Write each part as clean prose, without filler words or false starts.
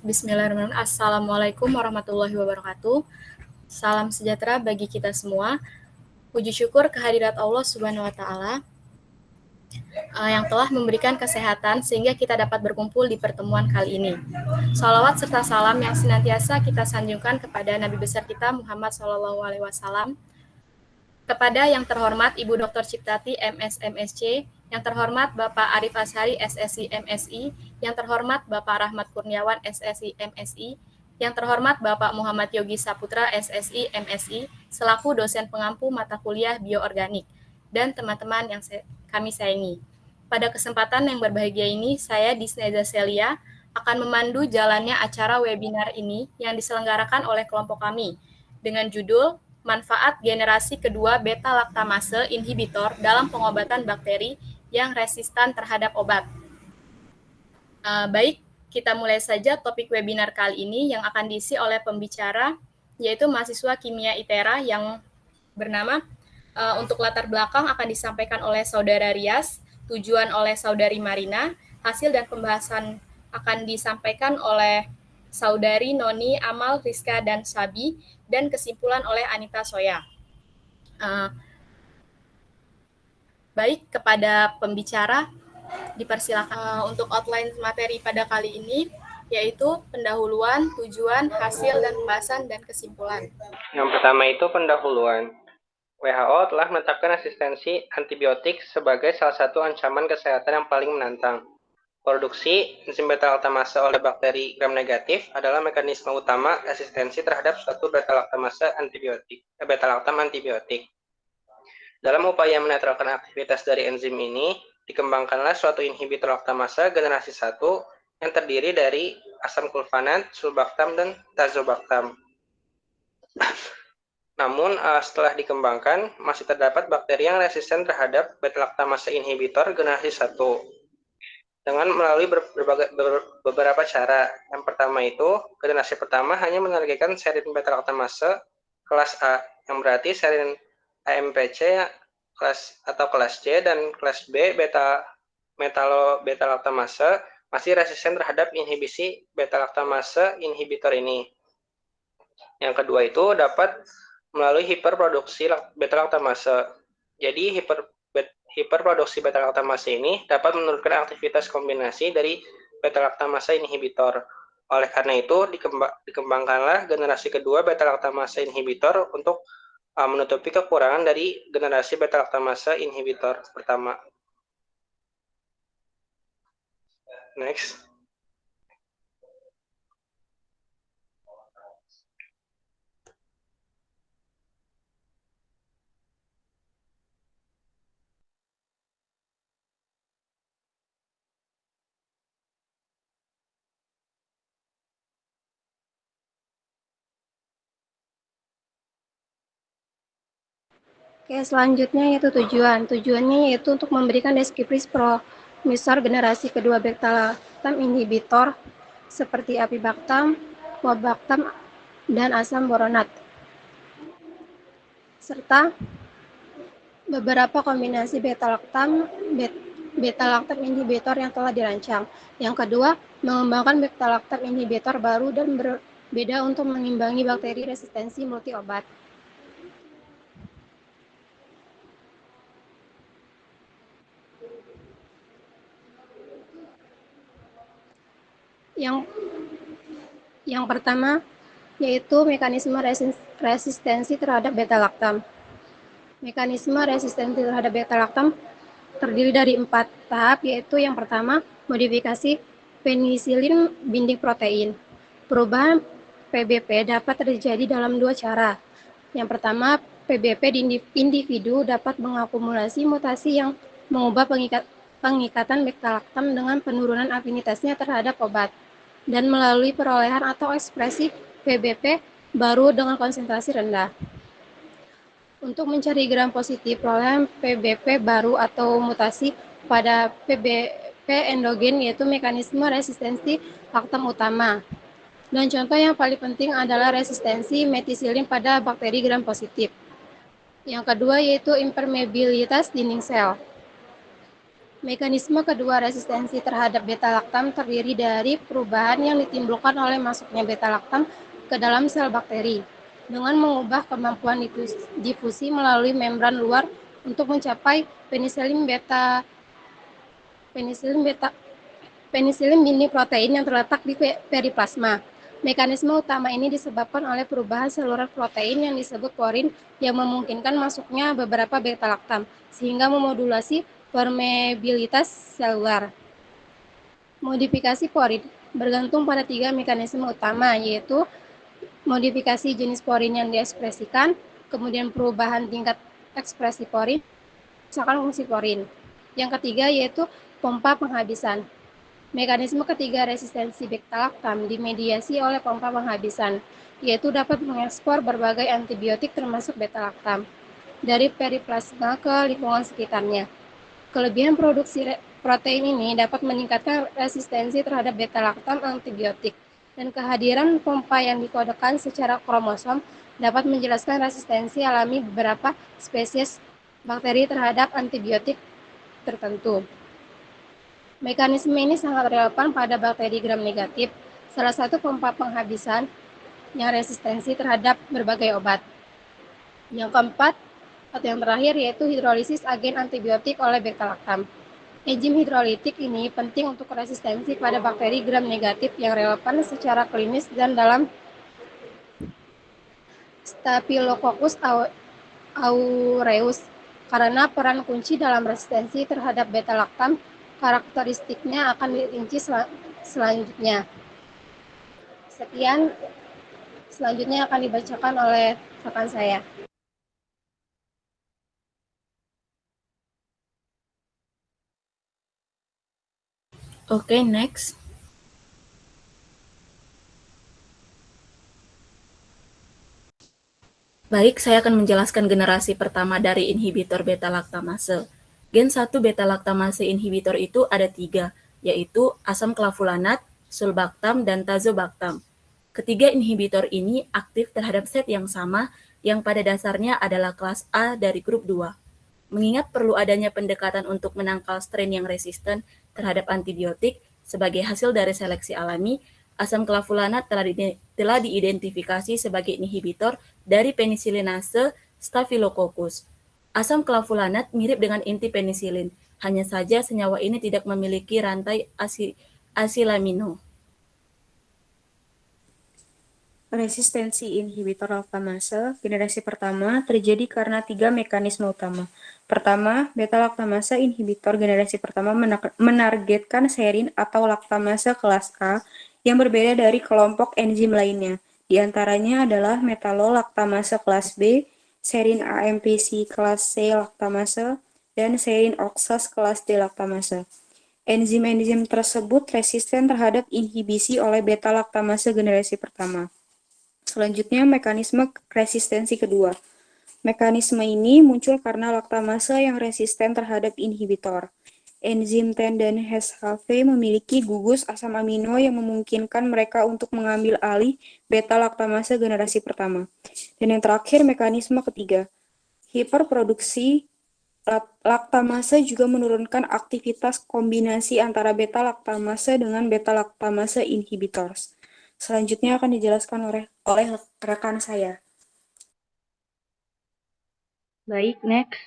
Bismillahirrahmanirrahim. Assalamualaikum warahmatullahi wabarakatuh. Salam sejahtera bagi kita semua. Puji syukur kehadirat Allah Subhanahu wa taala yang telah memberikan kesehatan sehingga kita dapat berkumpul di pertemuan kali ini. Salawat serta salam yang senantiasa kita sanjungkan kepada Nabi besar kita Muhammad SAW, kepada yang terhormat Ibu Dr. Ciptati MS MSc, yang terhormat Bapak Arif Ashari SSI MSI, yang terhormat Bapak Rahmat Kurniawan SSI MSI, yang terhormat Bapak Muhammad Yogi Saputra SSI MSI, selaku dosen pengampu mata kuliah bioorganik, dan teman-teman yang kami sayangi. Pada kesempatan yang berbahagia ini, saya Disneza Celia akan memandu jalannya acara webinar ini yang diselenggarakan oleh kelompok kami dengan judul Manfaat generasi kedua beta-laktamase inhibitor dalam pengobatan bakteri yang resistan terhadap obat. Baik, kita mulai saja topik webinar kali ini yang akan diisi oleh pembicara, yaitu mahasiswa kimia ITERA yang bernama untuk latar belakang akan disampaikan oleh Saudara Rias, tujuan oleh Saudari Marina, hasil dan pembahasan akan disampaikan oleh Saudari Noni, Amal, Rizka, dan Sabi, dan kesimpulan oleh Anita Soya. Baik, kepada pembicara, dipersilakan untuk outline materi pada kali ini, yaitu pendahuluan, tujuan, hasil, dan pembahasan, dan kesimpulan. Yang pertama itu pendahuluan. WHO telah menetapkan resistensi antibiotik sebagai salah satu ancaman kesehatan yang paling menantang. Produksi enzim beta-laktamase oleh bakteri gram-negatif adalah mekanisme utama resistensi terhadap suatu beta-laktamase antibiotik, beta-laktam antibiotik. Dalam upaya menetralkan aktivitas dari enzim ini, dikembangkanlah suatu inhibitor laktamase generasi 1 yang terdiri dari asam kulfanat, sulbactam, dan tazobactam. Namun, setelah dikembangkan, masih terdapat bakteri yang resisten terhadap beta-laktamase inhibitor generasi 1 dengan melalui beberapa cara. Yang pertama itu, generasi pertama hanya menargetkan serin beta-laktamase kelas A, yang berarti serin AMPC kelas atau kelas C, dan kelas B beta-laktamase masih resisten terhadap inhibisi beta-laktamase inhibitor ini. Yang kedua itu dapat melalui hiperproduksi beta-laktamase. Jadi hiperproduksi beta-laktamase ini dapat menurunkan aktivitas kombinasi dari beta-laktamase inhibitor. Oleh karena itu, dikembangkanlah generasi kedua beta-laktamase inhibitor untuk menutupi kekurangan dari generasi beta-laktamase inhibitor pertama. Next. Oke, selanjutnya yaitu tujuan. Tujuannya yaitu untuk memberikan deskripsi promisor generasi kedua beta-laktam inhibitor seperti apibactam, wabactam, dan asam boronat, serta beberapa kombinasi beta-laktam inhibitor yang telah dirancang. Yang kedua, mengembangkan beta-laktam inhibitor baru dan berbeda untuk mengimbangi bakteri resistensi multi obat. Yang pertama yaitu mekanisme resistensi terhadap beta-laktam. Mekanisme resistensi terhadap beta-laktam terdiri dari 4 tahap, yaitu yang pertama, modifikasi penisilin binding protein. Perubahan PBP dapat terjadi dalam 2 cara. Yang pertama, PBP di individu dapat mengakumulasi mutasi yang mengubah pengikatan beta-laktam dengan penurunan afinitasnya terhadap obat, dan melalui perolehan atau ekspresi PBP baru dengan konsentrasi rendah. Untuk mencari gram positif, perolehan PBP baru atau mutasi pada PBP endogen yaitu mekanisme resistensi laktam utama. Dan contoh yang paling penting adalah resistensi metisilin pada bakteri gram positif. Yang kedua yaitu impermeabilitas dinding sel. Mekanisme kedua resistensi terhadap beta-laktam terdiri dari perubahan yang ditimbulkan oleh masuknya beta-laktam ke dalam sel bakteri dengan mengubah kemampuan difusi melalui membran luar untuk mencapai penisilin bini protein yang terletak di periplasma. Mekanisme utama ini disebabkan oleh perubahan saluran protein yang disebut porin yang memungkinkan masuknya beberapa beta-laktam sehingga memodulasi permeabilitas selular. Modifikasi porin bergantung pada 3 mekanisme utama, yaitu modifikasi jenis porin yang diekspresikan, kemudian perubahan tingkat ekspresi porin, misalkan fungsi porin. Yang ketiga yaitu pompa penghabisan. Mekanisme ketiga resistensi beta-laktam dimediasi oleh pompa penghabisan, yaitu dapat mengekspor berbagai antibiotik termasuk beta-laktam dari periplasma ke lingkungan sekitarnya. Kelebihan produksi protein ini dapat meningkatkan resistensi terhadap beta-laktam antibiotik, dan kehadiran pompa yang dikodekan secara kromosom dapat menjelaskan resistensi alami beberapa spesies bakteri terhadap antibiotik tertentu. Mekanisme ini sangat relevan pada bakteri gram negatif, salah satu pompa penghabisan yang resistensi terhadap berbagai obat. Yang keempat, atau yang terakhir, yaitu hidrolisis agen antibiotik oleh beta-laktam. Enzim hidrolitik ini penting untuk resistensi pada bakteri gram negatif yang relevan secara klinis dan dalam Staphylococcus aureus, karena peran kunci dalam resistensi terhadap beta-laktam. Karakteristiknya akan dirinci selanjutnya. Sekian, selanjutnya akan dibacakan oleh rekan saya. Oke, next. Baik, saya akan menjelaskan generasi pertama dari inhibitor beta-laktamase. Gen 1 beta-laktamase inhibitor itu ada 3, yaitu asam clavulanat, sulbactam, dan tazobactam. Ketiga inhibitor ini aktif terhadap set yang sama, yang pada dasarnya adalah kelas A dari grup 2. Mengingat perlu adanya pendekatan untuk menangkal strain yang resisten terhadap antibiotik sebagai hasil dari seleksi alami, asam clavulanat telah diidentifikasi sebagai inhibitor dari penisilinase Staphylococcus. Asam clavulanat mirip dengan inti penisilin, hanya saja senyawa ini tidak memiliki rantai asilamino. Resistensi inhibitor laktamase generasi pertama terjadi karena 3 mekanisme utama. Pertama, beta-laktamase inhibitor generasi pertama menargetkan serin atau laktamase kelas A yang berbeda dari kelompok enzim lainnya. Di antaranya adalah metalolaktamase kelas B, serin AMPC kelas C laktamase, dan serin oxas kelas D laktamase. Enzim-enzim tersebut resisten terhadap inhibisi oleh beta-laktamase generasi pertama. Selanjutnya, mekanisme resistensi kedua. Mekanisme ini muncul karena laktamase yang resisten terhadap inhibitor. Enzim 10 dan HAV memiliki gugus asam amino yang memungkinkan mereka untuk mengambil alih beta-laktamase generasi pertama. Dan yang terakhir, mekanisme ketiga. Hiperproduksi laktamase juga menurunkan aktivitas kombinasi antara beta-laktamase dengan beta-laktamase inhibitors. Selanjutnya akan dijelaskan oleh rekan saya. Baik, next.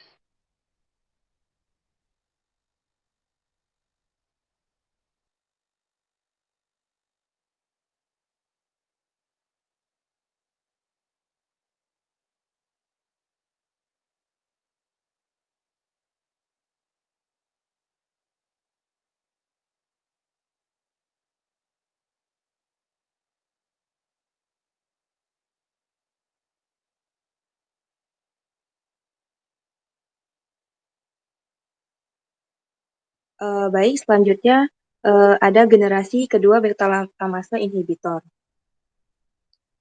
Baik, selanjutnya ada generasi kedua beta-laktamase inhibitor.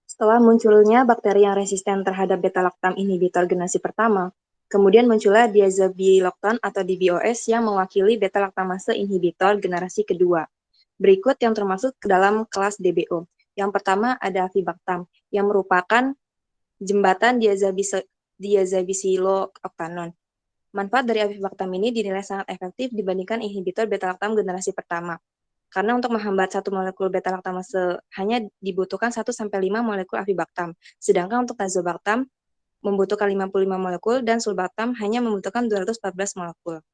Setelah munculnya bakteri yang resisten terhadap beta-laktam inhibitor generasi pertama, kemudian muncullah diazebiloktan atau DBOS yang mewakili beta-laktamase inhibitor generasi kedua. Berikut yang termasuk ke dalam kelas DBO. Yang pertama ada avibactam, yang merupakan jembatan diazebisiloktanon. Manfaat dari avibactam ini dinilai sangat efektif dibandingkan inhibitor beta-lactam generasi pertama. Karena untuk menghambat satu molekul beta-lactamase hanya dibutuhkan 1-5 molekul avibactam, sedangkan untuk tazobactam membutuhkan 55 molekul dan sulbactam hanya membutuhkan 214 molekul.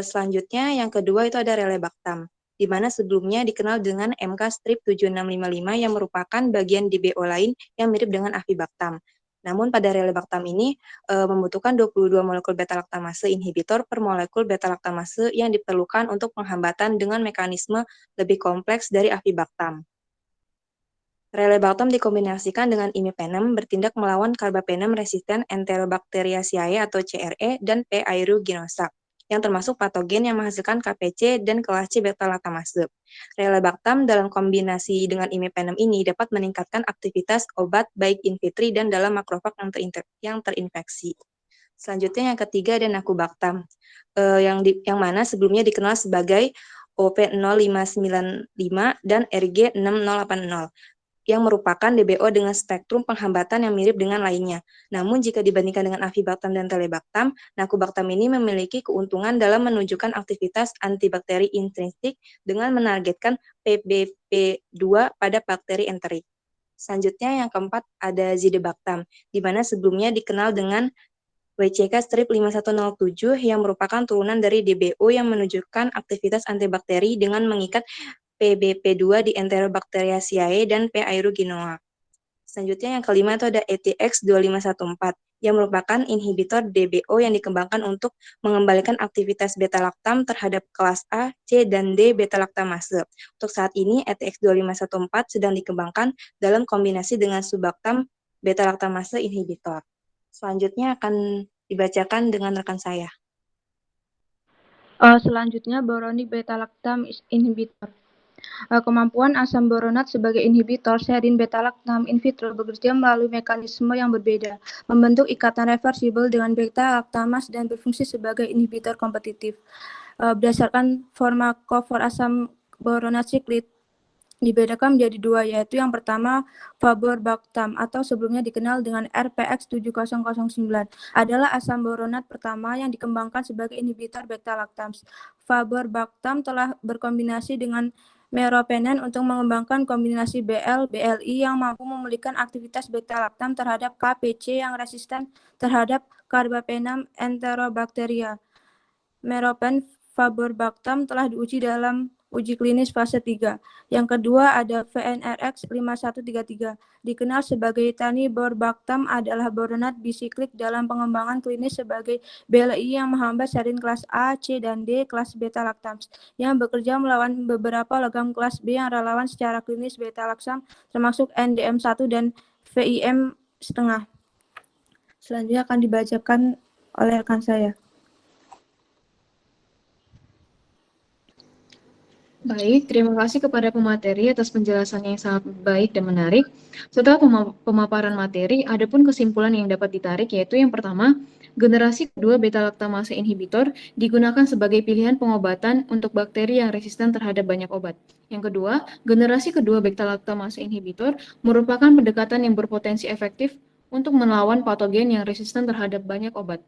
Selanjutnya yang kedua itu ada relebactam, di mana sebelumnya dikenal dengan MK-7655 yang merupakan bagian DBO lain yang mirip dengan avibactam. Namun pada relebactam ini membutuhkan 22 molekul beta-lactamase inhibitor per molekul beta-lactamase yang diperlukan untuk penghambatan dengan mekanisme lebih kompleks dari avibactam. Relebactam dikombinasikan dengan imipenem bertindak melawan carbapenem resisten Enterobacteriaceae atau CRE dan P. aeruginosa, yang termasuk patogen yang menghasilkan KPC dan kelas C beta-lactamase. Relebactam dalam kombinasi dengan imipenem ini dapat meningkatkan aktivitas obat baik in vitro dan dalam makrofag yang terinfeksi. Selanjutnya yang ketiga ada nakubactam, yang mana sebelumnya dikenal sebagai OP0595 dan RG6080 yang merupakan DBO dengan spektrum penghambatan yang mirip dengan lainnya. Namun jika dibandingkan dengan avibactam dan telebactam, nakubactam ini memiliki keuntungan dalam menunjukkan aktivitas antibakteri intrinsik dengan menargetkan PBP2 pada bakteri enterik. Selanjutnya yang keempat ada zidebactam, di mana sebelumnya dikenal dengan WCK strip 5107 yang merupakan turunan dari DBO yang menunjukkan aktivitas antibakteri dengan mengikat PBP2 di Enterobacteriaceae dan P. aeruginosa. Selanjutnya yang kelima itu ada ETX2514 yang merupakan inhibitor DBO yang dikembangkan untuk mengembalikan aktivitas beta-lactam terhadap kelas A, C, dan D beta-lactamase. Untuk saat ini ETX2514 sedang dikembangkan dalam kombinasi dengan subactam beta-lactamase inhibitor. Selanjutnya akan dibacakan dengan rekan saya. Selanjutnya boronic beta-lactam inhibitor. Kemampuan asam boronat sebagai inhibitor serin beta-lactam in vitro bekerja melalui mekanisme yang berbeda, membentuk ikatan reversibel dengan beta-lactamase dan berfungsi sebagai inhibitor kompetitif. Berdasarkan farmakofor asam boronat siklit, dibedakan menjadi dua, yaitu yang pertama favorbactam atau sebelumnya dikenal dengan RPX7009 adalah asam boronat pertama yang dikembangkan sebagai inhibitor beta-lactamase. Favorbactam telah berkombinasi dengan meropenem untuk mengembangkan kombinasi BL-BLI yang mampu memulihkan aktivitas beta-lactam terhadap KPC yang resisten terhadap carbapenem enterobacteria. Meropen favorbactam telah diuji dalam uji klinis fase 3. Yang kedua ada VNRX 5133. Dikenal sebagai taniborbactam adalah boronat bisiklik dalam pengembangan klinis sebagai BLI yang menghambat serin kelas A, C, dan D kelas beta-lactamase yang bekerja melawan beberapa logam kelas B yang relevan secara klinis beta-lactam termasuk NDM1 dan VIM setengah. Selanjutnya akan dibacakan oleh rekan saya. Baik, terima kasih kepada pemateri atas penjelasannya yang sangat baik dan menarik. Setelah pemaparan materi, ada pun kesimpulan yang dapat ditarik, yaitu yang pertama, generasi kedua beta-lactamase inhibitor digunakan sebagai pilihan pengobatan untuk bakteri yang resisten terhadap banyak obat. Yang kedua, generasi kedua beta-lactamase inhibitor merupakan pendekatan yang berpotensi efektif untuk melawan patogen yang resisten terhadap banyak obat.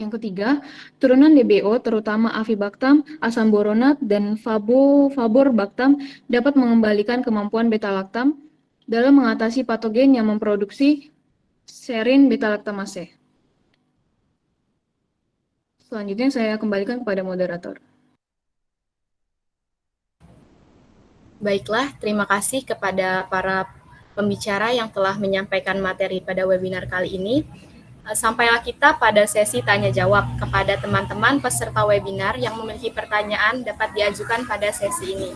Yang ketiga, turunan DBO terutama avibactam, asam boronat, dan favorbactam dapat mengembalikan kemampuan beta-lactam dalam mengatasi patogen yang memproduksi serin beta-lactamase. Selanjutnya saya kembalikan kepada moderator. Baiklah, terima kasih kepada para pembicara yang telah menyampaikan materi pada webinar kali ini. Sampailah kita pada sesi tanya-jawab. Kepada teman-teman peserta webinar yang memiliki pertanyaan dapat diajukan pada sesi ini.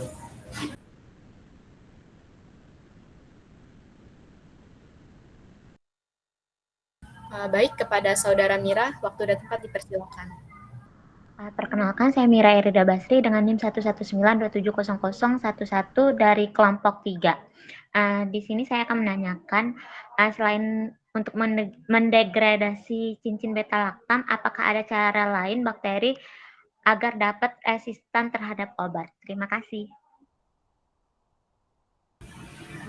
Baik, kepada Saudara Mira, waktu dan tempat dipersilakan. Perkenalkan, saya Mira Irida Basri dengan NIM 119270011 dari kelompok 3. Di sini saya akan menanyakan, selain untuk mendegradasi cincin beta-lactam, apakah ada cara lain bakteri agar dapat resisten terhadap obat? Terima kasih.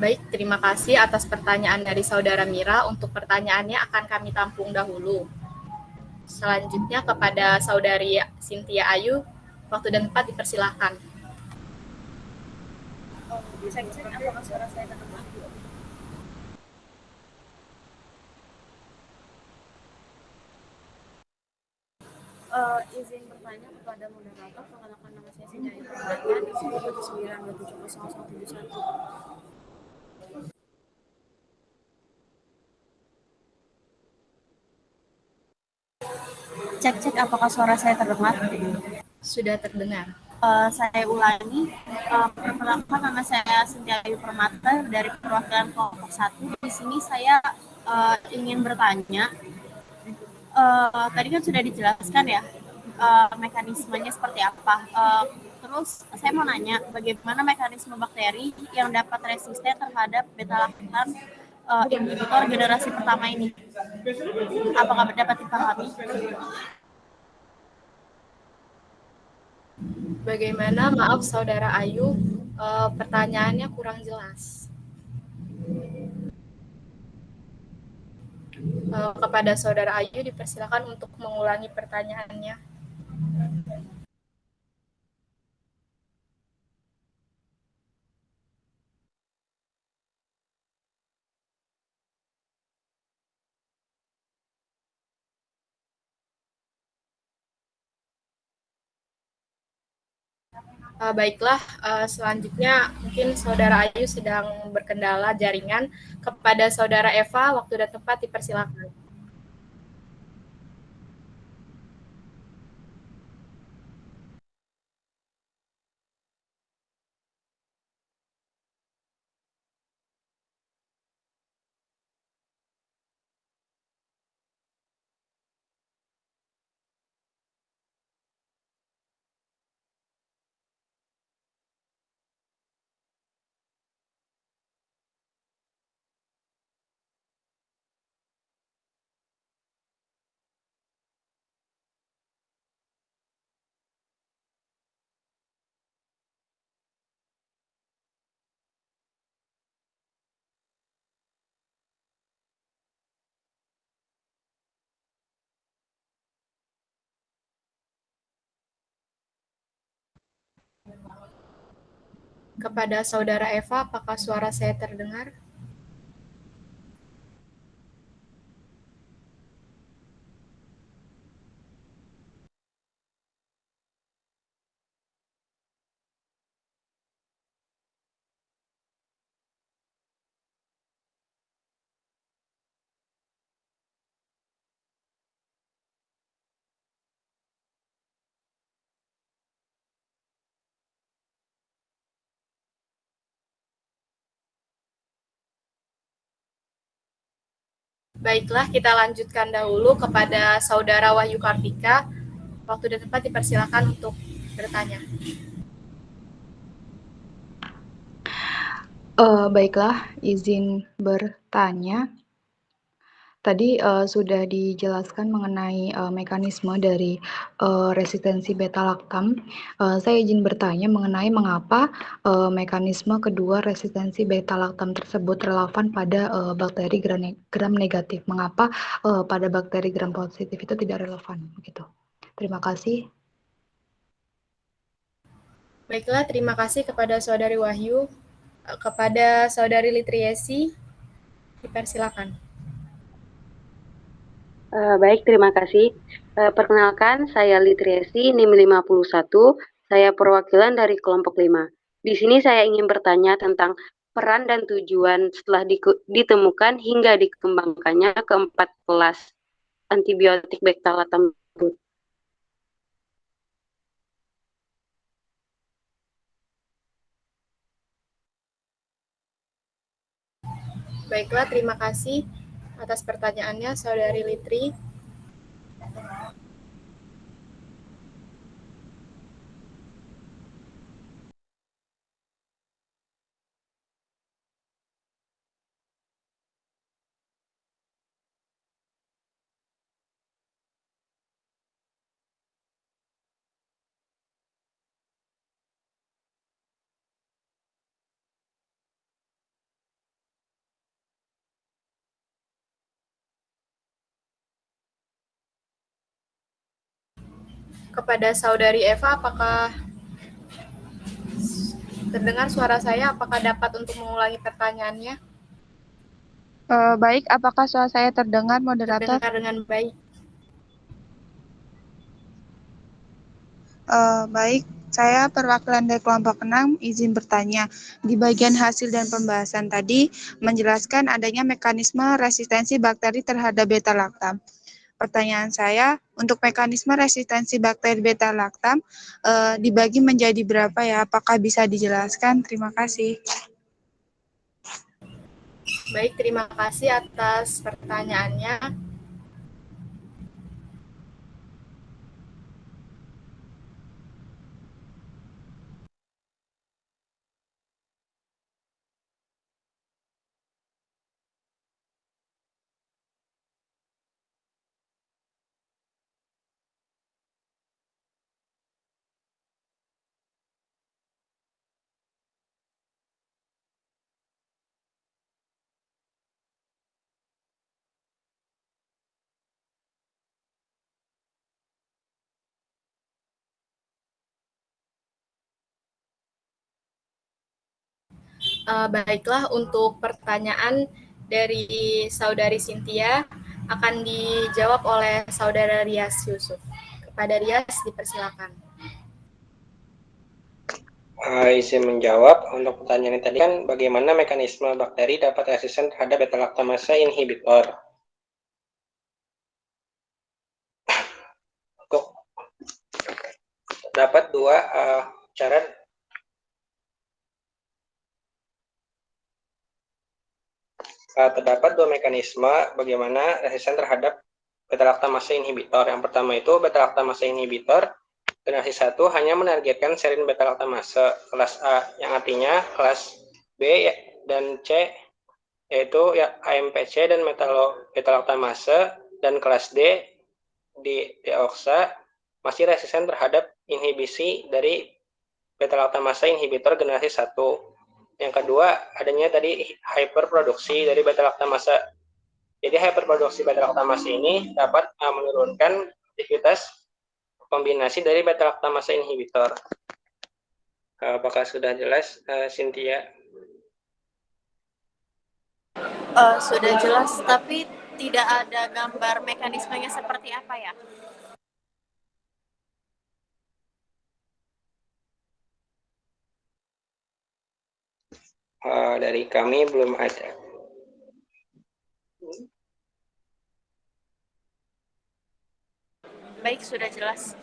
Baik, terima kasih atas pertanyaan dari Saudara Mira. Untuk pertanyaannya akan kami tampung dahulu. Selanjutnya kepada Saudari Cynthia Ayu, waktu dan tempat dipersilahkan. Cek apakah suara saya terdengar? Izin bertanya kepada moderator, perkenalkan nama saya Sinda Ayu Permata di 09270071. Cek apakah suara saya terdengar? Sudah terdengar. Saya ulangi, perkenalkan nama saya Sinda Ayu Permata dari perwakilan kelompok 1. Di sini saya ingin bertanya, tadi kan sudah dijelaskan ya mekanismenya seperti apa. Terus saya mau nanya, bagaimana mekanisme bakteri yang dapat resisten terhadap beta-lactam inhibitor generasi pertama ini? Apakah dapat dipahami? Bagaimana? Maaf Saudara Ayu, pertanyaannya kurang jelas. Kepada Saudara Ayu dipersilakan untuk mengulangi pertanyaannya. Baiklah, selanjutnya mungkin Saudara Ayu sedang berkendala jaringan. Kepada Saudara Eva, waktu dan tempat dipersilakan. Kepada Saudara Eva, apakah suara saya terdengar? Baiklah, kita lanjutkan dahulu kepada Saudara Wahyu Kartika. Waktu dan tempat dipersilakan untuk bertanya. Baiklah, izin bertanya. Tadi sudah dijelaskan mengenai mekanisme dari resistensi beta-lactam. Saya izin bertanya mengenai mengapa mekanisme kedua resistensi beta-lactam tersebut relevan pada bakteri gram negatif. Mengapa pada bakteri gram positif itu tidak relevan? Begitu. Terima kasih. Baiklah, terima kasih kepada Saudari Wahyu. Kepada Saudari Litriesi, dipersilakan. Baik, terima kasih. Perkenalkan, saya Litriesi, NIM 51. Saya perwakilan dari kelompok 5. Di sini saya ingin bertanya tentang peran dan tujuan setelah ditemukan hingga dikembangkannya keempat kelas antibiotik beta-lactam. Baiklah, terima kasih atas pertanyaannya, Saudari Litri. Kepada Saudari Eva, apakah terdengar suara saya? Apakah dapat untuk mengulangi pertanyaannya? Baik, apakah suara saya terdengar, moderator? Terdengar dengan baik. Baik, saya perwakilan dari kelompok 6 izin bertanya. Di bagian hasil dan pembahasan tadi menjelaskan adanya mekanisme resistensi bakteri terhadap beta-laktam. Pertanyaan saya, untuk mekanisme resistensi bakteri beta-laktam dibagi menjadi berapa ya? Apakah bisa dijelaskan? Terima kasih. Baik, terima kasih atas pertanyaannya. Baiklah, untuk pertanyaan dari Saudari Cynthia akan dijawab oleh Saudara Rias Yusuf. Kepada Rias, dipersilakan. Izin menjawab untuk pertanyaan tadi kan bagaimana mekanisme bakteri dapat resisten terhadap beta-laktamase inhibitor. Untuk dapat dua cara terdapat dua mekanisme bagaimana resisten terhadap beta-laktamase inhibitor. Yang pertama itu beta-laktamase inhibitor generasi 1 hanya menargetkan serin beta-laktamase kelas A, yang artinya kelas B dan C yaitu ya AMPC dan beta-laktamase, dan kelas D di deoksa masih resisten terhadap inhibisi dari beta-laktamase inhibitor generasi 1. Yang kedua, adanya tadi hyperproduksi dari beta-laktamase. Jadi hyperproduksi beta-laktamase ini dapat menurunkan aktivitas kombinasi dari beta-laktamase inhibitor. Apakah sudah jelas, Cynthia? Sudah jelas, tapi tidak ada gambar mekanismenya seperti apa ya? Dari kami belum ada. Baik, sudah jelas.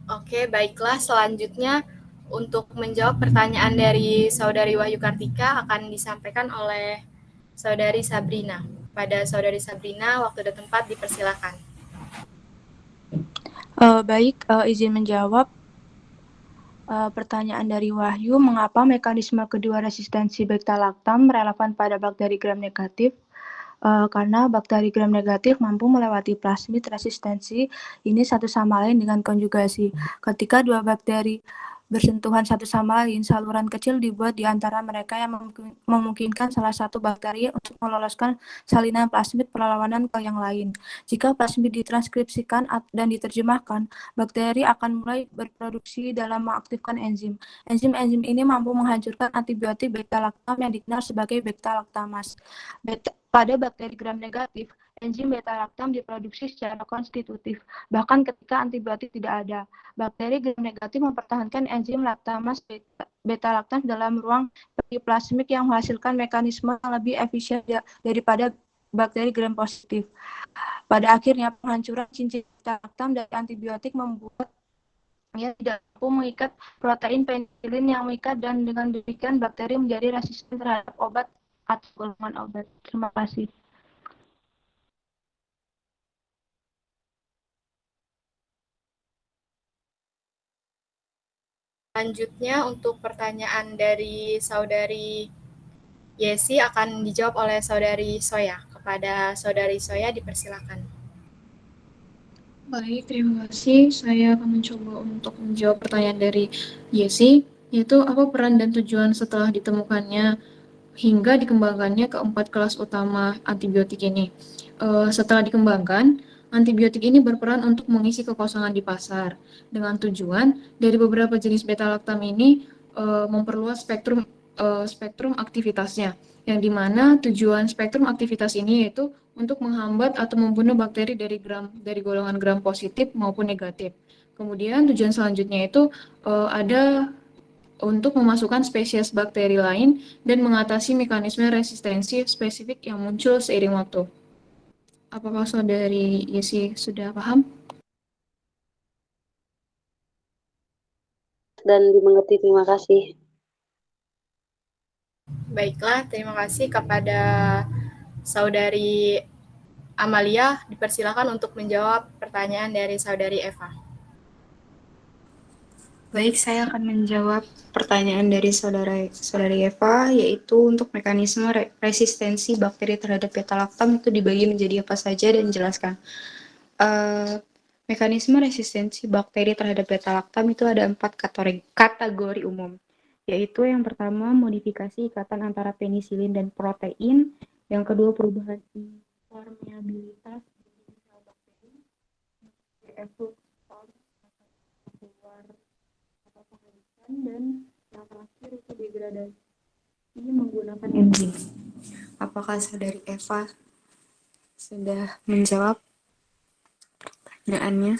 Oke, baiklah. Selanjutnya, untuk menjawab pertanyaan dari Saudari Wahyu Kartika akan disampaikan oleh Saudari Sabrina. Pada Saudari Sabrina, waktu dan tempat dipersilakan. Baik, izin menjawab. Pertanyaan dari Wahyu, mengapa mekanisme kedua resistensi beta-laktam relevan pada bakteri gram negatif? Karena bakteri gram negatif mampu melewati plasmid resistensi ini satu sama lain dengan konjugasi. Ketika dua bakteri bersentuhan satu sama lain, saluran kecil dibuat di antara mereka yang memungkinkan salah satu bakteri untuk meloloskan salinan plasmid perlawanan ke yang lain. Jika plasmid ditranskripsikan dan diterjemahkan, bakteri akan mulai berproduksi dalam mengaktifkan enzim. Enzim-enzim ini mampu menghancurkan antibiotik beta-laktam yang dikenal sebagai beta-laktamas. Pada bakteri gram negatif, enzim beta-laktam diproduksi secara konstitutif, bahkan ketika antibiotik tidak ada. Bakteri gram negatif mempertahankan enzim laktamas beta-laktam dalam ruang periplasmik yang menghasilkan mekanisme yang lebih efisien daripada bakteri gram positif. Pada akhirnya, penghancuran cincin beta-laktam dari antibiotik membuat ia tidak mampu mengikat protein penicillin yang mengikat, dan dengan demikian bakteri menjadi resisten terhadap obat atau golongan obat. Terima kasih. Selanjutnya, untuk pertanyaan dari Saudari Yesi akan dijawab oleh Saudari Soya. Kepada Saudari Soya, dipersilakan. Baik, terima kasih. Saya akan mencoba untuk menjawab pertanyaan dari Yesi, yaitu apa peran dan tujuan setelah ditemukannya hingga dikembangkannya keempat kelas utama antibiotik ini. Setelah dikembangkan, Antibiotik ini berperan untuk mengisi kekosongan di pasar dengan tujuan dari beberapa jenis beta-laktam ini memperluas spektrum aktivitasnya, yang dimana tujuan spektrum aktivitas ini yaitu untuk menghambat atau membunuh bakteri dari golongan gram positif maupun negatif. Kemudian tujuan selanjutnya itu ada untuk memasukkan spesies bakteri lain dan mengatasi mekanisme resistensi spesifik yang muncul seiring waktu. Apakah Saudari Yesi sudah paham? Dan dimengerti, terima kasih. Baiklah, terima kasih kepada Saudari Amalia. Dipersilakan untuk menjawab pertanyaan dari Saudari Eva. Baik, saya akan menjawab pertanyaan dari saudari Eva, yaitu untuk mekanisme resistensi bakteri terhadap beta-laktam itu dibagi menjadi apa saja dan dijelaskan. Mekanisme resistensi bakteri terhadap beta-laktam itu ada 4 kategori umum, yaitu yang pertama modifikasi ikatan antara penisilin dan protein, yang kedua perubahan permeabilitas sel bakteri, dan yang terakhir itu degradasi menggunakan enzim. Apakah Saudari Eva sudah menjawab pertanyaannya?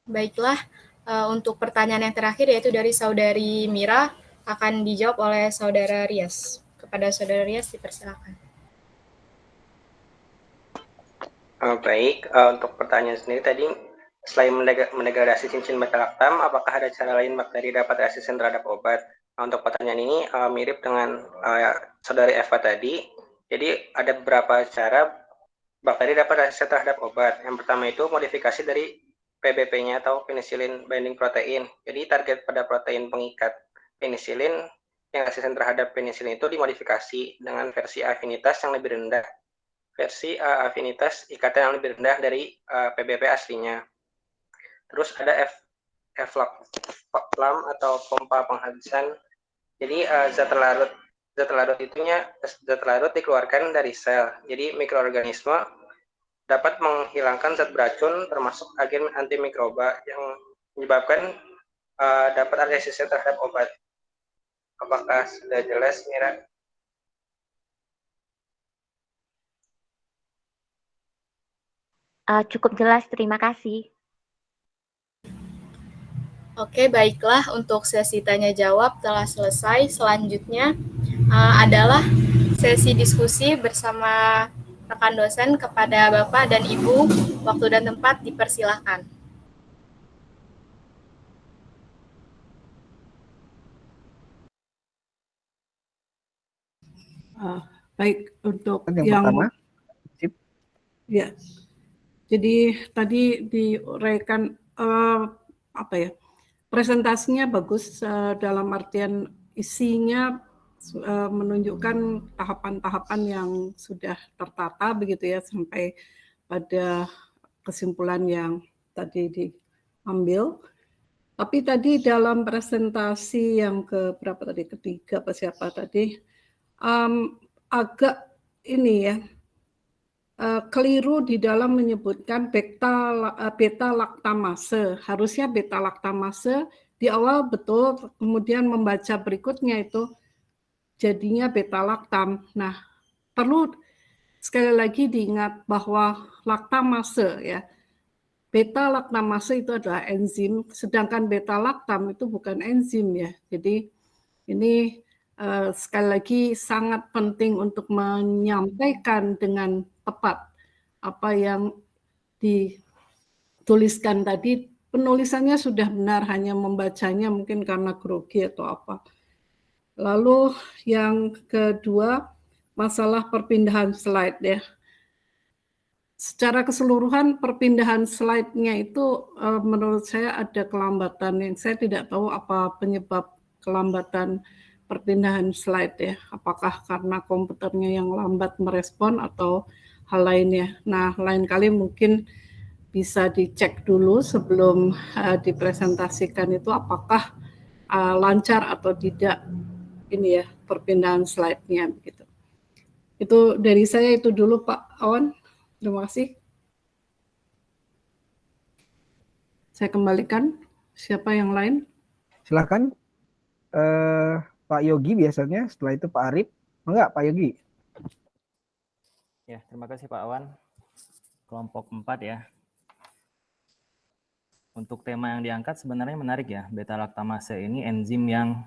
Baiklah, untuk pertanyaan yang terakhir yaitu dari Saudari Mira akan dijawab oleh Saudara Rias. Kepada Saudara Rias dipersilakan. Baik, untuk pertanyaan sendiri tadi, selain mendegradasi cincin beta-laktam, apakah ada cara lain bakteri dapat resisten terhadap obat? Untuk pertanyaan ini mirip dengan Saudari Eva tadi. Jadi ada beberapa cara bakteri dapat resisten terhadap obat. Yang pertama itu modifikasi dari PBP-nya atau penicillin binding protein. Jadi target pada protein pengikat penicillin yang resisten terhadap penicillin itu dimodifikasi dengan versi afinitas yang lebih rendah. Versi afinitas ikatan yang lebih rendah dari PBP aslinya. Terus ada FLAM atau pompa penghabisan. Jadi zat larut dikeluarkan dari sel. Jadi mikroorganisme dapat menghilangkan zat beracun termasuk agen antimikroba yang menyebabkan dapat ada resisten terhadap obat. Apakah sudah jelas, Mira? Cukup jelas, terima kasih. Oke, baiklah, untuk sesi tanya jawab telah selesai. Selanjutnya adalah sesi diskusi bersama rekan dosen. Kepada Bapak dan Ibu, waktu dan tempat dipersilahkan. Baik, untuk yang pertama. Ya, jadi tadi diuraikan presentasinya bagus dalam artian isinya menunjukkan tahapan-tahapan yang sudah tertata begitu ya sampai pada kesimpulan yang tadi diambil. Tapi tadi dalam presentasi yang ketiga apa siapa tadi agak ini ya keliru di dalam menyebutkan beta laktamase. Harusnya beta laktamase di awal betul, kemudian membaca berikutnya itu jadinya beta laktam. Nah, perlu sekali lagi diingat bahwa laktamase ya, beta laktamase itu adalah enzim, sedangkan beta laktam itu bukan enzim ya. Jadi ini sekali lagi sangat penting untuk menyampaikan dengan tepat apa yang dituliskan tadi. Penulisannya sudah benar, hanya membacanya mungkin karena grogi atau apa. Lalu yang kedua, masalah perpindahan slide ya. secara keseluruhan perpindahan slide-nya itu menurut saya ada kelambatan yang saya tidak tahu apa penyebab kelambatan perpindahan slide ya. Apakah karena komputernya yang lambat merespon atau hal lainnya. Nah, lain kali mungkin bisa dicek dulu sebelum dipresentasikan itu apakah lancar atau tidak ini ya perpindahan slide-nya begitu. Itu dari saya itu dulu Pak Awan. Terima kasih. Saya kembalikan. Siapa yang lain? Silakan. Pak Yogi biasanya, setelah itu Pak Arif. Enggak, Pak Yogi. Ya, terima kasih Pak Awan. Kelompok 4 ya. Untuk tema yang diangkat sebenarnya menarik ya. Beta-laktamase ini enzim yang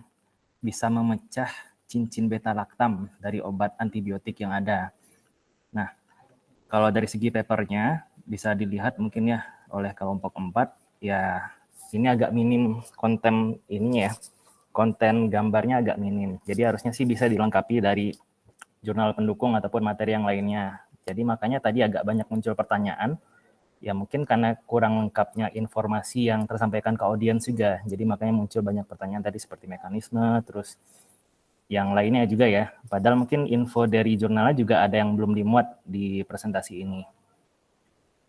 bisa memecah cincin beta-laktam dari obat antibiotik yang ada. Nah, kalau dari segi papernya bisa dilihat mungkin ya oleh kelompok 4 ya ini agak minim konten ininya ya. Konten gambarnya agak minim. Jadi harusnya sih bisa dilengkapi dari jurnal pendukung ataupun materi yang lainnya. Jadi makanya tadi agak banyak muncul pertanyaan. Ya mungkin karena kurang lengkapnya informasi yang tersampaikan ke audiens juga. Jadi makanya muncul banyak pertanyaan tadi seperti mekanisme, terus yang lainnya juga ya. Padahal mungkin info dari jurnalnya juga ada yang belum dimuat di presentasi ini.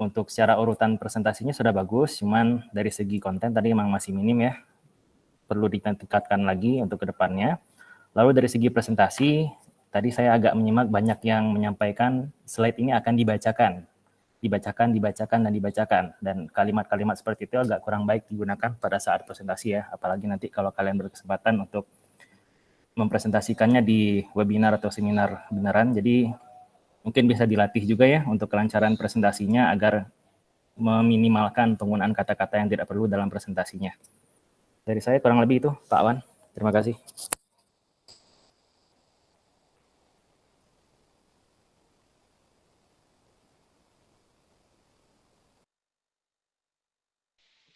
Untuk secara urutan presentasinya sudah bagus, cuman dari segi konten tadi memang masih minim ya. Perlu ditingkatkan lagi untuk kedepannya. Lalu dari segi presentasi, tadi saya agak menyimak banyak yang menyampaikan slide ini akan dibacakan. Dan kalimat-kalimat seperti itu agak kurang baik digunakan pada saat presentasi ya. Apalagi nanti kalau kalian berkesempatan untuk mempresentasikannya di webinar atau seminar beneran. Jadi mungkin bisa dilatih juga ya untuk kelancaran presentasinya agar meminimalkan penggunaan kata-kata yang tidak perlu dalam presentasinya. Dari saya kurang lebih itu, Pak Wan. Terima kasih.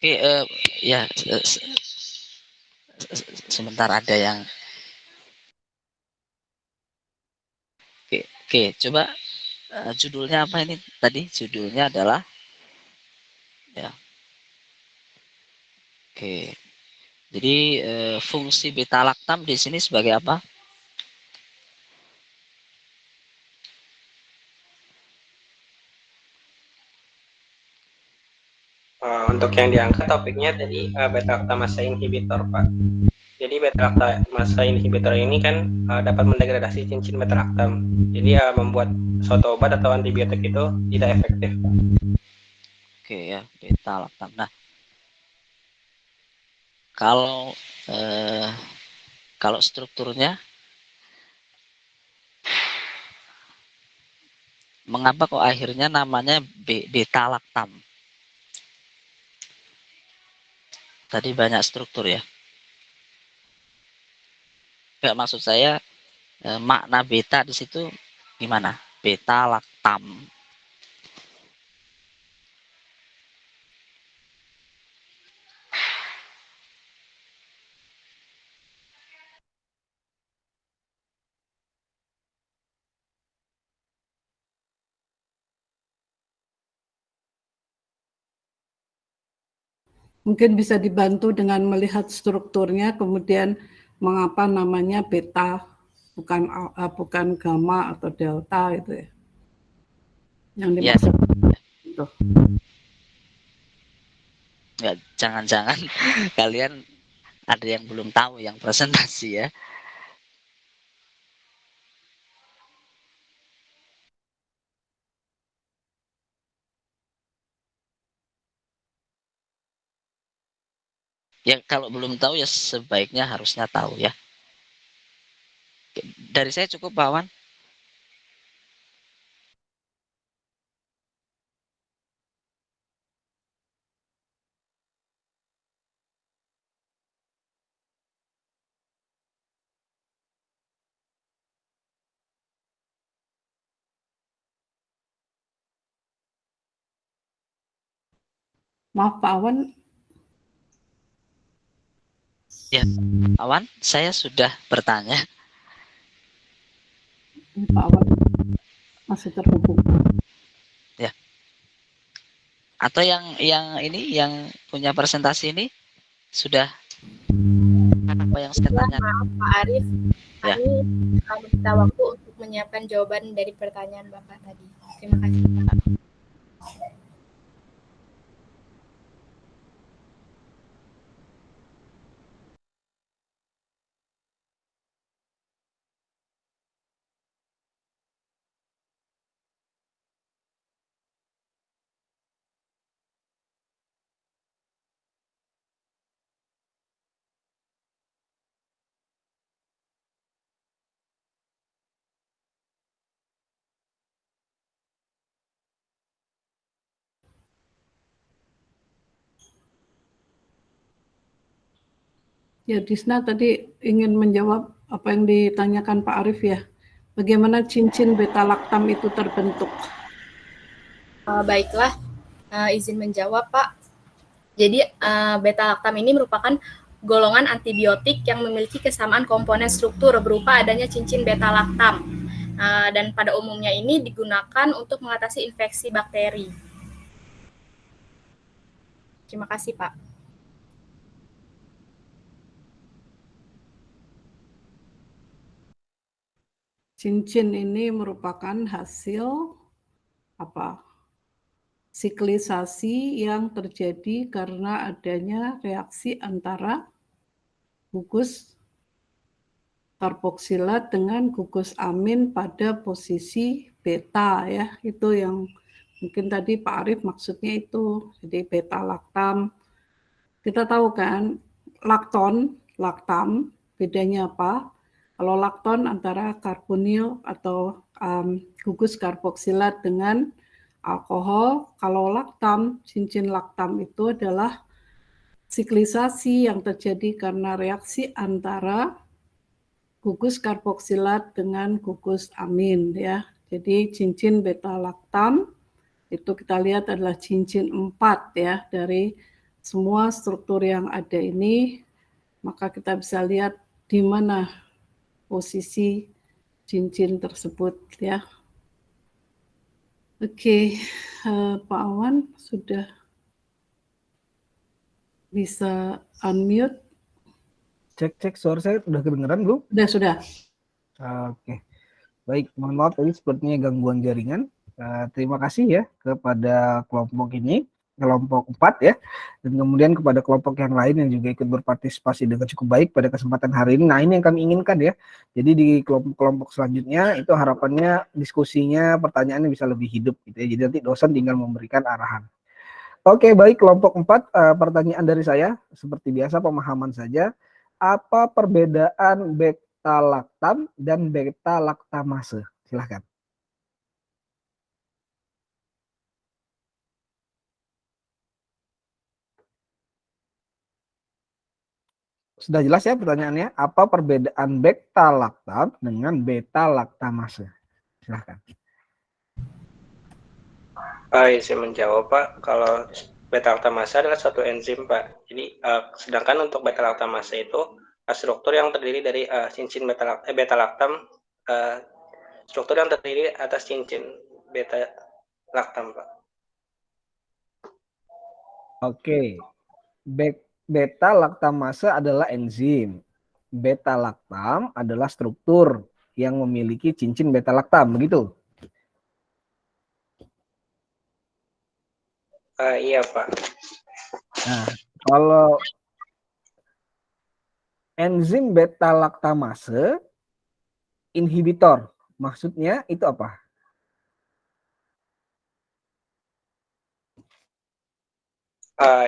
Oke, ya sebentar ada yang. Oke, coba judulnya apa ini tadi? Judulnya adalah ya. Oke. Jadi fungsi beta laktam di sini sebagai apa? Untuk yang diangkat topiknya tadi beta-laktamase inhibitor, Pak. Jadi beta-laktamase inhibitor ini kan dapat mendegradasi cincin beta-laktam. Jadi membuat suatu obat atau antibiotik itu tidak efektif, Pak. Oke ya, beta-laktam. Nah, kalau strukturnya, mengapa kok akhirnya namanya beta-laktam? Tadi banyak struktur ya. Enggak, maksud saya makna beta di situ gimana? Beta-laktam. Mungkin bisa dibantu dengan melihat strukturnya, kemudian mengapa namanya beta, bukan gamma atau delta itu ya. Yang dimaksud. Itu. Ya, jangan-jangan kalian ada yang belum tahu yang presentasi ya. Ya kalau belum tahu ya sebaiknya harusnya tahu ya. Dari saya cukup, Pak Wan. Maaf Pak Awan. Ya, Pak Wan, saya sudah bertanya. Pak Awan masih terhubung. Ya. Atau yang ini yang punya presentasi ini sudah apa yang saya Ya, tanya? maaf Pak Arif, Ya. kami meminta waktu untuk menyiapkan jawaban dari pertanyaan Bapak tadi. Terima kasih Pak. Ya, Disna tadi ingin menjawab apa yang ditanyakan Pak Arif ya. Bagaimana cincin beta laktam itu terbentuk? Baiklah, izin menjawab Pak. Jadi beta laktam ini merupakan golongan antibiotik yang memiliki kesamaan komponen struktur berupa adanya cincin beta laktam. Dan pada umumnya ini digunakan untuk mengatasi infeksi bakteri. Terima kasih Pak. Cincin ini merupakan hasil apa? Siklisasi yang terjadi karena adanya reaksi antara gugus karboksilat dengan gugus amin pada posisi beta ya. Itu yang mungkin tadi Pak Arif maksudnya itu. Jadi beta laktam. Kita tahu kan lakton, laktam bedanya apa? Kalau lakton antara karbonil atau gugus karboksilat dengan alkohol, kalau laktam, cincin laktam itu adalah siklisasi yang terjadi karena reaksi antara gugus karboksilat dengan gugus amin ya. Jadi cincin beta laktam itu kita lihat adalah cincin 4 ya dari semua struktur yang ada ini, maka kita bisa lihat di mana posisi cincin tersebut ya. Oke, Pak Awan sudah bisa unmute. Cek suara saya sudah kedengeran belum? Sudah. Oke. Baik, mohon maaf tadi sepertinya gangguan jaringan. Terima kasih ya kepada kelompok ini, kelompok 4 ya, dan kemudian kepada kelompok yang lain yang juga ikut berpartisipasi dengan cukup baik pada kesempatan hari ini. Nah, ini yang kami inginkan ya. Jadi di kelompok-kelompok selanjutnya itu harapannya diskusinya, pertanyaannya bisa lebih hidup gitu ya. Jadi nanti dosen tinggal memberikan arahan. Oke, baik kelompok 4, pertanyaan dari saya seperti biasa pemahaman saja. Apa perbedaan beta laktam dan beta laktamase? Silahkan. Sudah jelas ya pertanyaannya? Apa perbedaan beta laktam dengan beta laktamase? Silahkan. Saya menjawab Pak, kalau beta laktamase adalah suatu enzim Pak. Jadi sedangkan untuk beta laktamase itu struktur yang terdiri dari cincin beta laktam, struktur yang terdiri atas cincin beta laktam Pak. Oke, beta laktamase adalah enzim. Beta laktam adalah struktur yang memiliki cincin beta laktam, begitu? Iya Pak. Nah, kalau enzim beta laktamase inhibitor, maksudnya itu apa?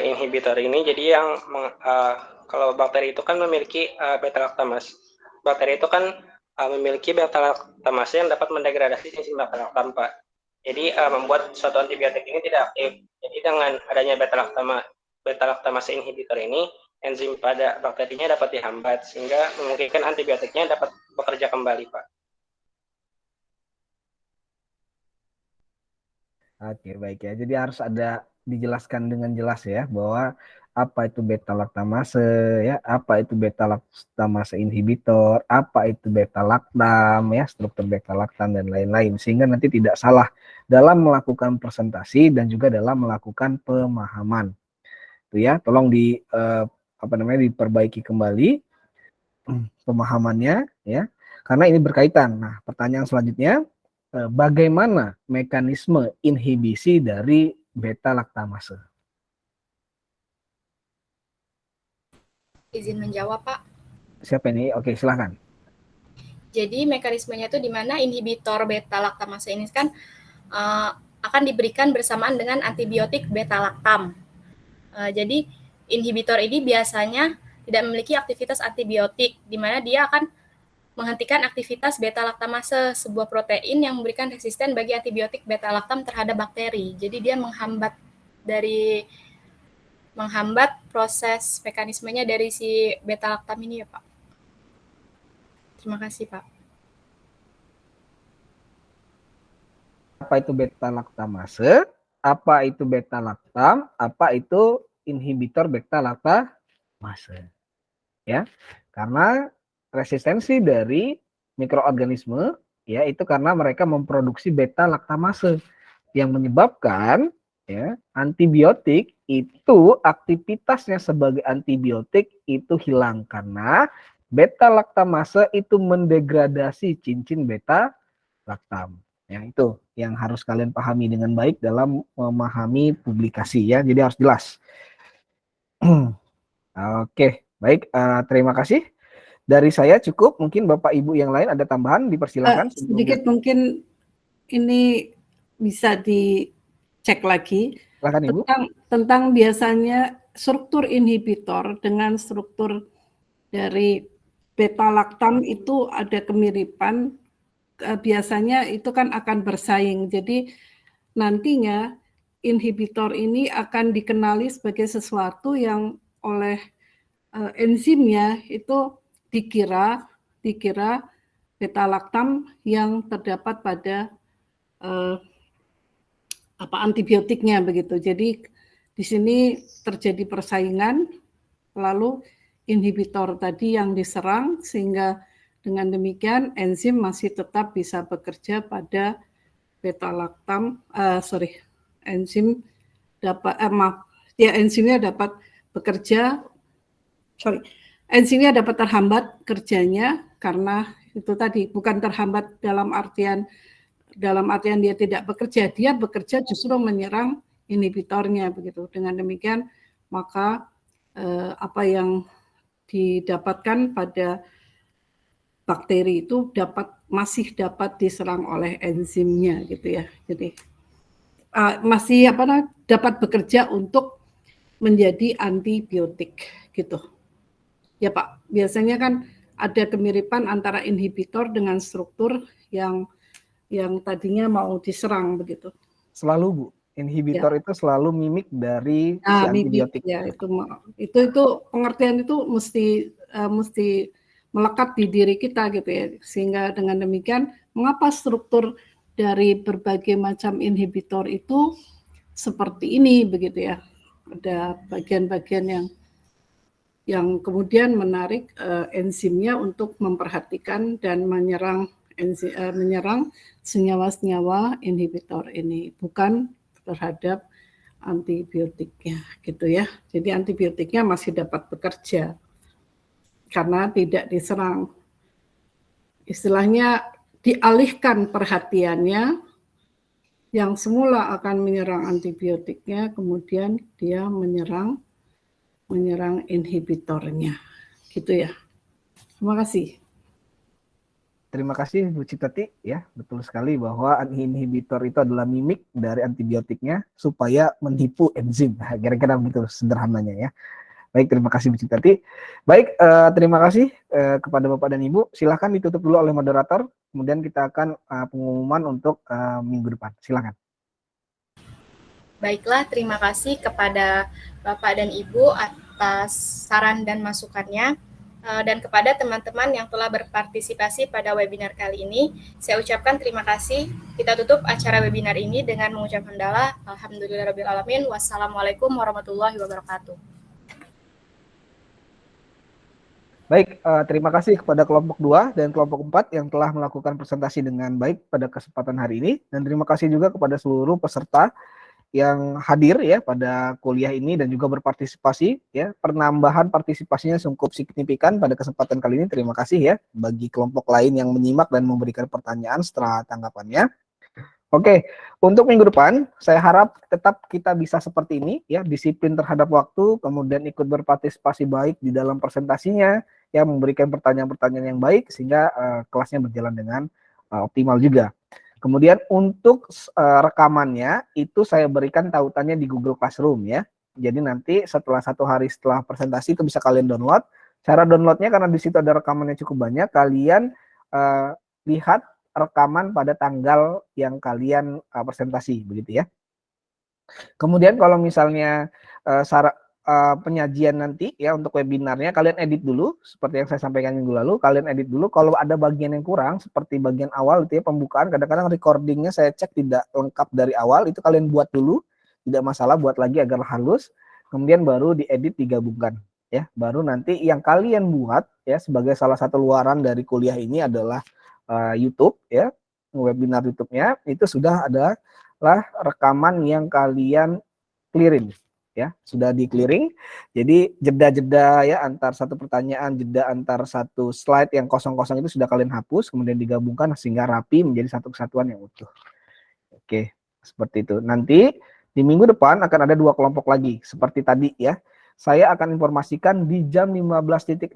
Inhibitor ini jadi yang kalau bakteri itu kan memiliki beta laktamase. Bakteri itu kan memiliki beta laktamase yang dapat mendegradasi cincin beta laktam Pak. Jadi membuat suatu antibiotik ini tidak aktif. Jadi dengan adanya beta laktamase inhibitor ini, enzim pada bakterinya dapat dihambat sehingga memungkinkan antibiotiknya dapat bekerja kembali Pak. Oke, baik ya. Jadi harus ada dijelaskan dengan jelas ya bahwa apa itu beta laktamase, ya, apa itu beta laktamase inhibitor, apa itu beta laktam, ya, struktur beta laktam dan lain-lain, sehingga nanti tidak salah dalam melakukan presentasi dan juga dalam melakukan pemahaman. Itu ya, tolong diperbaiki kembali pemahamannya, ya, karena ini berkaitan. Nah, pertanyaan selanjutnya, bagaimana mekanisme inhibisi dari beta laktamase? Izin menjawab, Pak. Siapa ini? Oke, silahkan. Jadi mekanismenya itu di mana inhibitor beta laktamase ini kan akan diberikan bersamaan dengan antibiotik beta laktam. Jadi inhibitor ini biasanya tidak memiliki aktivitas antibiotik, di mana dia akan menghentikan aktivitas beta laktamase, sebuah protein yang memberikan resisten bagi antibiotik beta laktam terhadap bakteri. Jadi dia menghambat proses mekanismenya dari si beta laktam ini ya, Pak. Terima kasih, Pak. Apa itu beta laktamase? Apa itu beta laktam? Apa itu inhibitor beta laktamase? Ya, karena resistensi dari mikroorganisme, ya, itu karena mereka memproduksi beta laktamase yang menyebabkan, ya, antibiotik itu aktivitasnya sebagai antibiotik itu hilang karena beta laktamase itu mendegradasi cincin beta laktam. Ya, itu yang harus kalian pahami dengan baik dalam memahami publikasi, ya. Jadi harus jelas. Oke, baik. Terima kasih. Dari saya cukup. Mungkin Bapak Ibu yang lain ada tambahan, dipersilakan. Sedikit mungkin ini bisa dicek lagi. Silakan, Ibu. Tentang biasanya struktur inhibitor dengan struktur dari beta laktam itu ada kemiripan. Biasanya itu kan akan bersaing. Jadi nantinya inhibitor ini akan dikenali sebagai sesuatu yang oleh enzimnya itu dikira beta laktam yang terdapat pada antibiotiknya begitu. Jadi di sini terjadi persaingan, lalu inhibitor tadi yang diserang, sehingga dengan demikian enzim masih tetap bisa bekerja pada beta laktam, enzimnya dapat bekerja, enzimnya dapat terhambat kerjanya karena itu tadi bukan terhambat dalam artian dia tidak bekerja, dia bekerja justru menyerang inhibitornya begitu. Dengan demikian maka apa yang didapatkan pada bakteri itu masih dapat diserang oleh enzimnya gitu ya. Jadi masih dapat bekerja untuk menjadi antibiotik gitu. Ya Pak, biasanya kan ada kemiripan antara inhibitor dengan struktur yang tadinya mau diserang begitu. Selalu, Bu. Inhibitor itu selalu mimik dari si antibiotik. Ya, itu pengertian itu mesti melekat di diri kita gitu ya, sehingga dengan demikian mengapa struktur dari berbagai macam inhibitor itu seperti ini begitu ya, ada bagian-bagian yang kemudian menarik enzimnya untuk memperhatikan dan menyerang senyawa-senyawa inhibitor ini, bukan terhadap antibiotiknya gitu ya. Jadi antibiotiknya masih dapat bekerja karena tidak diserang. Istilahnya dialihkan perhatiannya, yang semula akan menyerang antibiotiknya, kemudian dia menyerang inhibitornya. Gitu ya. Terima kasih. Terima kasih Bu Citati, ya, betul sekali bahwa inhibitor itu adalah mimik dari antibiotiknya supaya menipu enzim. Nah, kira-kira begitu sederhananya ya. Baik, terima kasih Bu Citati. Baik, terima kasih kepada Bapak dan Ibu. Silahkan ditutup dulu oleh moderator, kemudian kita akan pengumuman untuk minggu depan. Silahkan. Baiklah, terima kasih kepada Bapak dan Ibu atas saran dan masukannya. Dan kepada teman-teman yang telah berpartisipasi pada webinar kali ini, saya ucapkan terima kasih. Kita tutup acara webinar ini dengan mengucapkan hamdalah, alhamdulillahirabbil alamin, wassalamualaikum warahmatullahi wabarakatuh. Baik, terima kasih kepada kelompok 2 dan kelompok 4 yang telah melakukan presentasi dengan baik pada kesempatan hari ini. Dan terima kasih juga kepada seluruh peserta yang hadir ya pada kuliah ini dan juga berpartisipasi ya. Penambahan partisipasinya cukup signifikan pada kesempatan kali ini. Terima kasih ya bagi kelompok lain yang menyimak dan memberikan pertanyaan setelah tanggapannya. Oke, untuk minggu depan saya harap tetap kita bisa seperti ini ya, disiplin terhadap waktu, kemudian ikut berpartisipasi baik di dalam presentasinya, ya memberikan pertanyaan-pertanyaan yang baik sehingga kelasnya berjalan dengan optimal juga. Kemudian untuk rekamannya itu saya berikan tautannya di Google Classroom ya. Jadi nanti setelah 1 hari setelah presentasi itu bisa kalian download. Cara downloadnya karena di situ ada rekamannya cukup banyak, kalian lihat rekaman pada tanggal yang kalian presentasi begitu ya. Kemudian kalau misalnya penyajian nanti ya untuk webinarnya kalian edit dulu seperti yang saya sampaikan minggu lalu, kalian edit dulu kalau ada bagian yang kurang seperti bagian awal itu ya pembukaan, kadang-kadang recordingnya saya cek tidak lengkap dari awal, itu kalian buat dulu, tidak masalah, buat lagi agar halus, kemudian baru diedit digabungkan ya, baru nanti yang kalian buat ya sebagai salah satu luaran dari kuliah ini adalah YouTube ya, webinar YouTube-nya itu sudah adalah rekaman yang kalian clearing ya, sudah di clearing. Jadi jeda-jeda ya antar satu pertanyaan, jeda antar satu slide yang kosong-kosong itu sudah kalian hapus, kemudian digabungkan sehingga rapi menjadi satu kesatuan yang utuh. Oke, seperti itu. Nanti di minggu depan akan ada 2 kelompok lagi seperti tadi ya. Saya akan informasikan di jam 15.00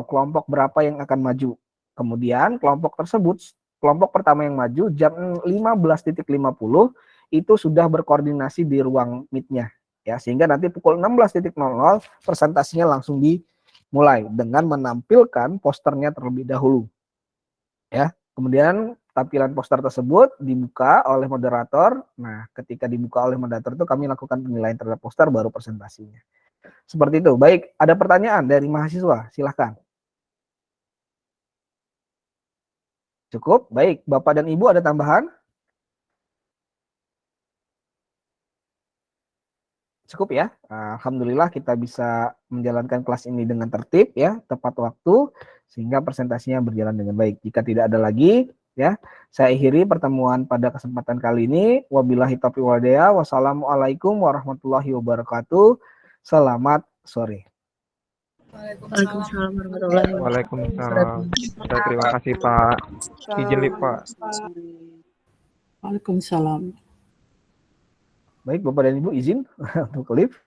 kelompok berapa yang akan maju. Kemudian kelompok tersebut, kelompok pertama yang maju jam 15.50 itu sudah berkoordinasi di ruang meet-nya ya, sehingga nanti pukul 16.00 presentasinya langsung dimulai dengan menampilkan posternya terlebih dahulu ya. Kemudian tampilan poster tersebut dibuka oleh moderator. Nah, ketika dibuka oleh moderator itu kami lakukan penilaian terhadap poster baru presentasinya. Seperti itu. Baik, ada pertanyaan dari mahasiswa, silahkan. Cukup? Baik, Bapak dan Ibu ada tambahan? Cukup ya? Alhamdulillah kita bisa menjalankan kelas ini dengan tertib ya, tepat waktu, sehingga presentasinya berjalan dengan baik. Jika tidak ada lagi, ya, saya akhiri pertemuan pada kesempatan kali ini. Wabillahi taufiq wal hidayah. Wassalamualaikum warahmatullahi wabarakatuh. Selamat sore. Waalaikumsalam warahmatullahi wabarakatuh. Waalaikumsalam. Terima kasih Pak. Izin Pak. Waalaikumsalam. Baik, Bapak dan Ibu izin untuk live.